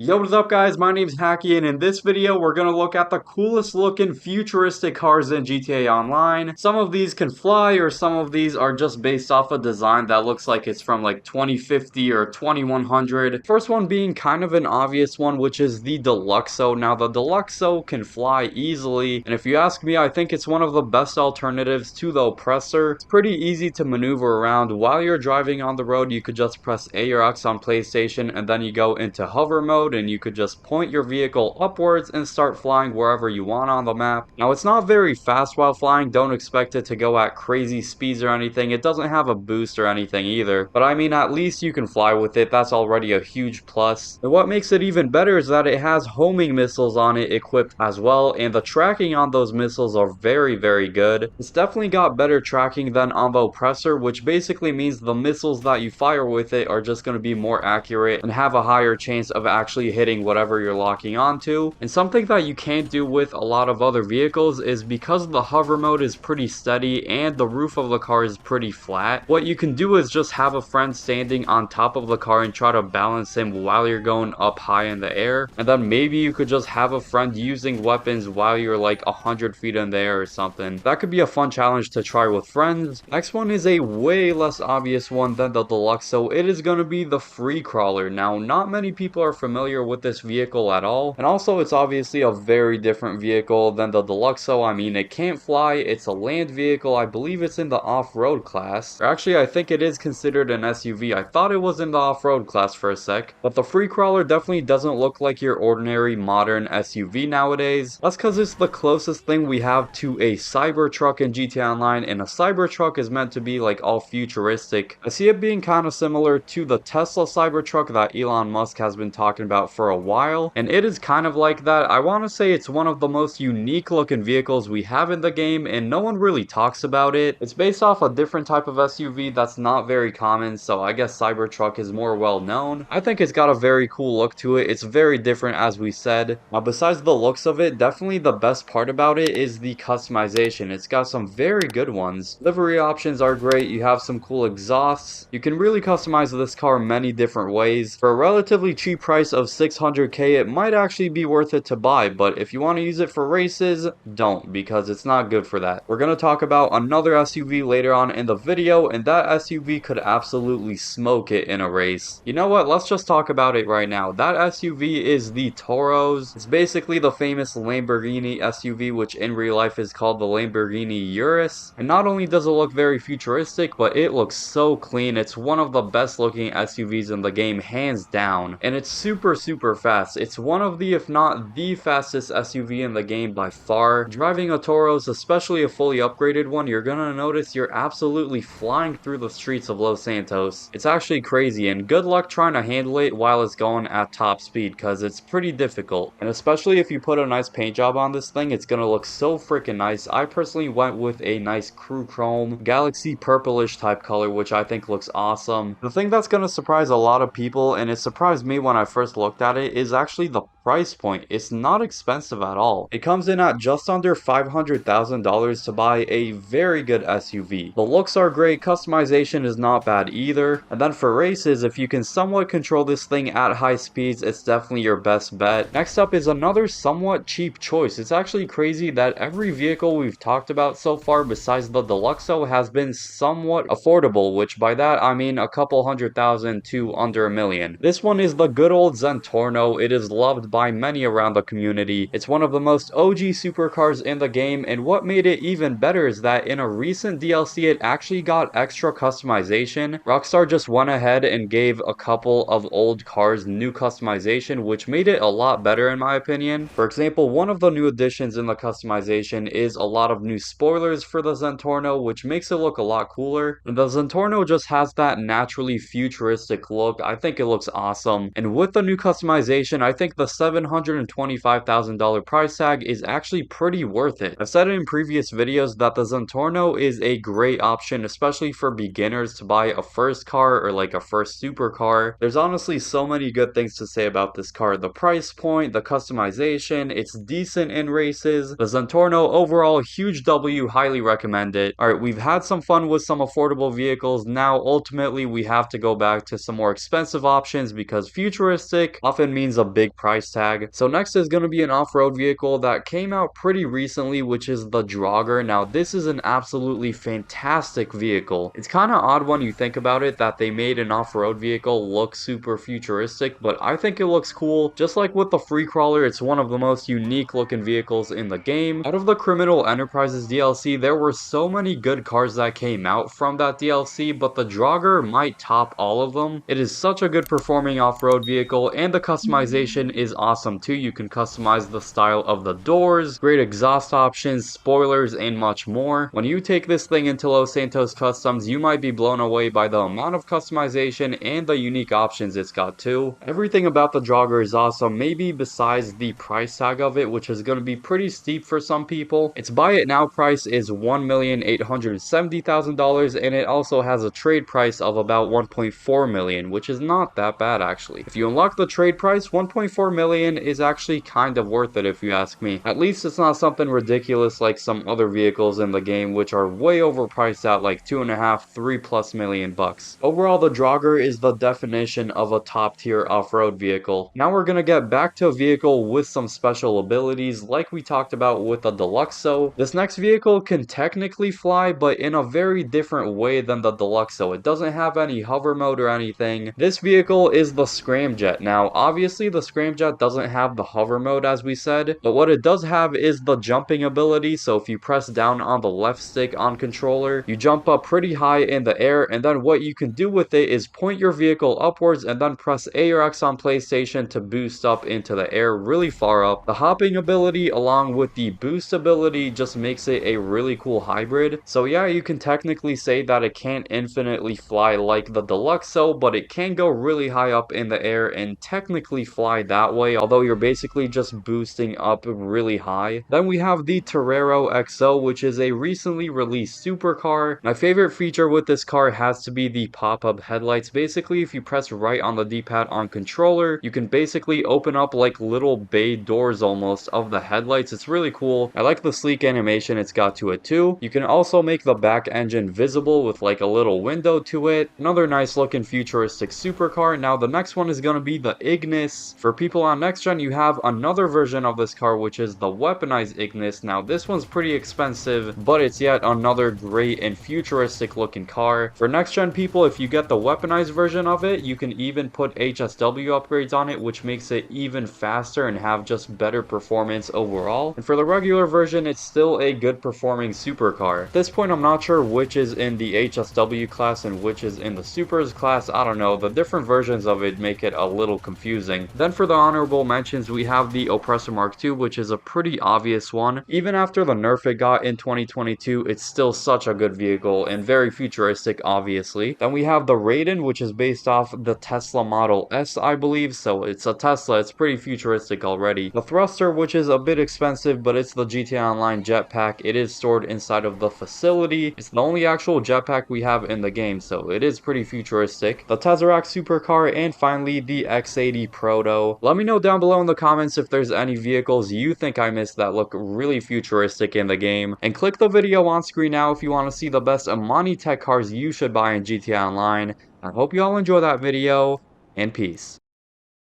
Yo, what's up guys? My name's Hacky, and in this video we're gonna look at the coolest looking futuristic cars in GTA Online. Some of these can fly, or some of these are just based off a design that looks like it's from like 2050 or 2100. First one being kind of an obvious one, which is the Deluxo. Now the Deluxo can fly easily, and if you ask me, I think it's one of the best alternatives to the Oppressor. It's pretty easy to maneuver around. While you're driving on the road, you could just press A or X on PlayStation, and then you go into hover mode, and you could just point your vehicle upwards and start flying wherever you want on the map. Now it's not very fast while flying, don't expect it to go at crazy speeds or anything. It doesn't have a boost or anything either, but I mean, at least you can fly with it. That's already a huge plus. And what makes it even better is that it has homing missiles on it equipped as well, and the tracking on those missiles are very good. It's definitely got better tracking than on the Oppressor, which basically means the missiles that you fire with it are just going to be more accurate and have a higher chance of actually hitting whatever you're locking onto. And something that you can't do with a lot of other vehicles is, because the hover mode is pretty steady and the roof of the car is pretty flat, what you can do is just have a friend standing on top of the car and try to balance him while you're going up high in the air, and then maybe you could just have a friend using weapons while you're like 100 feet in the air or something. That could be a fun challenge to try with friends. Next one is a way less obvious one than the Deluxo. It is going to be the Free Crawler. Now, not many people are familiar with this vehicle at all, and also it's obviously a very different vehicle than the Deluxo. I mean, it can't fly, it's a land vehicle. I believe it's in the off-road class, or actually I think it is considered an SUV. I thought it was in the off-road class for a sec, but the Free Crawler definitely doesn't look like your ordinary modern SUV nowadays. That's because it's the closest thing we have to a Cybertruck in GTA Online, and a Cybertruck is meant to be like all futuristic. I see it being kind of similar to the Tesla Cybertruck that Elon Musk has been talking about for a while, and it is kind of like that. I want to say it's one of the most unique looking vehicles we have in the game, and no one really talks about it. It's based off a different type of SUV that's not very common, so I guess Cybertruck is more well known. I think it's got a very cool look to it. It's very different, as we said. Now, besides the looks of it, definitely the best part about it is the customization. It's got some very good ones. Livery options are great. You have some cool exhausts. You can really customize this car many different ways. For a relatively cheap price of 600k, it might actually be worth it to buy, but if you want to use it for races, don't, because it's not good for that. We're going to talk about another SUV later on in the video, and that SUV could absolutely smoke it in a race. You know what? Let's just talk about it right now. That SUV is the Toros. It's basically the famous Lamborghini SUV, which in real life is called the Lamborghini Urus. And not only does it look very futuristic, but it looks so clean. It's one of the best looking SUVs in the game, hands down. And it's super fast. It's one of the, if not the fastest SUV in the game by far. Driving a Toros, especially a fully upgraded one, you're gonna notice you're absolutely flying through the streets of Los Santos. It's actually crazy, and good luck trying to handle it while it's going at top speed, because it's pretty difficult. And especially if you put a nice paint job on this thing, it's gonna look so freaking nice. I personally went with a nice crew chrome galaxy purplish type color, which I think looks awesome. The thing that's gonna surprise a lot of people, and it surprised me when I first looked at it, is actually the price point. It's not expensive at all. It comes in at just under $500,000 to buy a very good SUV. The looks are great, customization is not bad either, and then for races, if you can somewhat control this thing at high speeds, it's definitely your best bet. Next up is another somewhat cheap choice. It's actually crazy that every vehicle we've talked about so far besides the Deluxo has been somewhat affordable, which by that I mean a couple $100,000 to under $1 million. This one is the good old Zentorno. It is loved by many around the community. It's one of the most OG supercars in the game, and what made it even better is that in a recent DLC it actually got extra customization. Rockstar just went ahead and gave a couple of old cars new customization, which made it a lot better in my opinion. For example, one of the new additions in the customization is a lot of new spoilers for the Zentorno, which makes it look a lot cooler. And the Zentorno just has that naturally futuristic look. I think it looks awesome. And with the new customization, I think the $725,000 price tag is actually pretty worth it. I've said it in previous videos that the Zentorno is a great option, especially for beginners to buy a first car or like a first supercar. There's honestly so many good things to say about this car. The price point, the customization, it's decent in races. The Zentorno overall, huge W, highly recommend it. Alright, we've had some fun with some affordable vehicles. Now ultimately we have to go back to some more expensive options because futuristic often means a big price tag. So next is going to be an off-road vehicle that came out pretty recently, which is the Jogger. Now this is an absolutely fantastic vehicle. It's kind of odd when you think about it that they made an off-road vehicle look super futuristic, but I think it looks cool. Just like with the Free Crawler, it's one of the most unique looking vehicles in the game. Out of the Criminal Enterprises DLC, there were so many good cars that came out from that DLC, but the Jogger might top all of them. It is such a good performing off-road vehicle, and the customization is awesome too. You can customize the style of the doors, great exhaust options, spoilers, and much more. When you take this thing into Los Santos Customs, you might be blown away by the amount of customization and the unique options it's got too. Everything about the Jogger is awesome, maybe besides the price tag of it, which is going to be pretty steep for some people. Its buy it now price is $1,870,000, and it also has a trade price of about $1.4 million, which is not that bad actually. If you unlock the trade price, $1.4 million is actually kind of worth it if you ask me. At least it's not something ridiculous like some other vehicles in the game, which are way overpriced at like $2.5, $3+ million bucks. Overall, the Jogger is the definition of a top tier off-road vehicle. Now we're gonna get back to a vehicle with some special abilities like we talked about with the Deluxo. This next vehicle can technically fly, but in a very different way than the Deluxo. It doesn't have any hover mode or anything. This vehicle is the Scramjet. Now obviously the Scramjet doesn't have the hover mode as we said, but what it does have is the jumping ability. So if you press down on the left stick on controller, you jump up pretty high in the air, and then what you can do with it is point your vehicle upwards and then press A or X on PlayStation to boost up into the air really far up. The hopping ability along with the boost ability just makes it a really cool hybrid. So yeah, you can technically say that it can't infinitely fly like the Deluxo, but it can go really high up in the air and technically fly that way, although you're basically just boosting up really high. Then we have the Torero XL, which is a recently released supercar. My favorite feature with this car has to be the pop-up headlights. Basically, if you press right on the D-pad on controller, you can basically open up like little bay doors almost of the headlights. It's really cool. I like the sleek animation it's got to it too. You can also make the back engine visible with like a little window to it. Another nice looking futuristic supercar. Now the next one is going to be the Ignis. For people on next gen, you have another version of this car, which is the weaponized Ignis. Now this one's pretty expensive, but it's yet another great and futuristic looking car. For next gen people, if you get the weaponized version of it, you can even put HSW upgrades on it, which makes it even faster and have just better performance overall. And for the regular version, it's still a good performing supercar. At this point, I'm not sure which is in the HSW class and which is in the supers class. I don't know. The different versions of it make it a little confusing. Then for the honorable mentions, we have the Oppressor Mark II, which is a pretty obvious one. Even after the nerf it got in 2022, it's still such a good vehicle and very futuristic, obviously. Then we have the Raiden, which is based off the Tesla Model S, I believe. So it's a Tesla. It's pretty futuristic already. The Thruster, which is a bit expensive, but it's the GTA Online jetpack. It is stored inside of the facility. It's the only actual jetpack we have in the game, so it is pretty futuristic. The Tesseract supercar, and finally the X80 Proto. Let me know down below in the comments if there's any vehicles you think I missed that look really futuristic in the game. And click the video on screen now if you want to see the best Amani Tech cars you should buy in GTA Online. I hope you all enjoy that video, and peace.